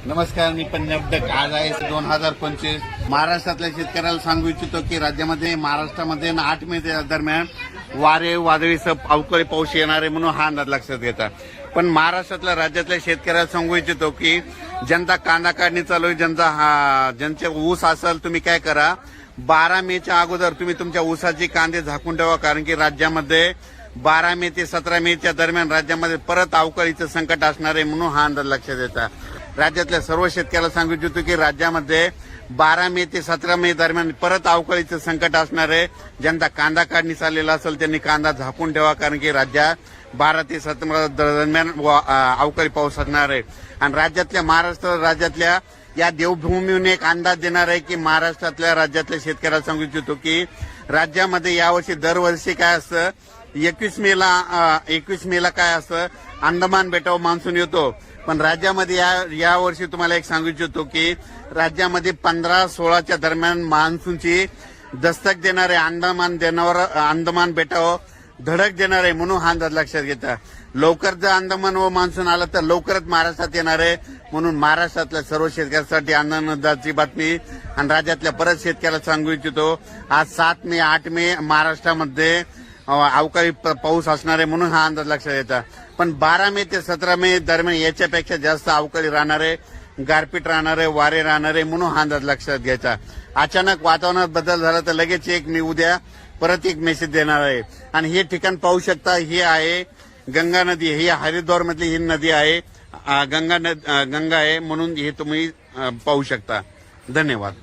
नमस्कार, मी पंजाब डक. आज आहे 2025. महाराष्ट्रातल्या शेतकऱ्याला सांगू इच्छितो की राज्यामध्ये महाराष्ट्रामध्ये 8 मे दरम्यान वारे वादळीसह अवकाळी पाऊस येणार आहे म्हणून हा अंदाज लक्षात घेता. पण महाराष्ट्रातल्या राज्यातल्या शेतकऱ्याला सांगू इच्छितो की जनता कांदा काढणी चालू आहे. ज्यांचे ऊस असेल तुम्ही काय करा, 12 मेच्या अगोदर तुम्ही तुमच्या ऊसाची कांदे झाकून ठेवा, कारण की राज्यामध्ये 12 मे ते 17 मेच्या दरम्यान राज्यामध्ये परत अवकाळीचं संकट असणार आहे म्हणून हा अंदाज लक्षात येतात. राज्यातल्या सर्व शेतकऱ्याला सांगू इच्छितो की राज्यामध्ये 12 मे ते 17 मे दरम्यान परत अवकाळीचं संकट असणार आहे. ज्यांचा कांदा काढणी चाललेला असेल त्यांनी कांदा झाकून ठेवा, कारण की राज्यात 12 ते 17 दरम्यान अवकाळी पाऊस असणार आहे. आणि महाराष्ट्र राज्यातल्या या देवभूमीहून एक अंदाज देणार आहे की महाराष्ट्रातल्या राज्यातल्या शेतकऱ्याला सांगू इच्छितो की राज्यामध्ये यावर्षी दरवर्षी काय असतं, 21 मेला काय असतं, अंदमान बेटावर मान्सून येतो. पण राज्यामध्ये या वर्षी तुम्हाला एक सांगू इच्छितो की राज्यामध्ये 15-16च्या दरम्यान मान्सूनची दस्तक देणार आहे. अंदमान बेटावर धडक देणार आहे म्हणून हा अंदाज लक्षात घेता. लवकर जर अंदमान व मान्सून आला तर लवकरच महाराष्ट्रात येणार आहे. म्हणून महाराष्ट्रातल्या सर्व शेतकऱ्यांसाठी आनंदाची बातमी. आणि राज्यातल्या परत शेतकऱ्याला सांगू इच्छितो, आज 7 मे 8 मे महाराष्ट्रामध्ये अवकाळी पाऊस असणार आहे म्हणून हा अंदाज लक्षात येतात. पण 12 मे ते 17 मे दरम्यान याच्यापेक्षा जास्त अवकाळी राहणार आहे, गारपीट राहणार आहे, वारे राहणार आहे म्हणून हा अंदाज लक्षात घ्यायचा. अचानक वातावरणात बदल झाला तर लगेच मी उद्या परत एक मेसेज देणार आहे. आणि हे ठिकाण पाहू शकता, ही आहे गंगा नदी. ही हरिद्वार मधली ही नदी आहे, गंगा आहे म्हणून हे तुम्ही पाहू शकता. धन्यवाद.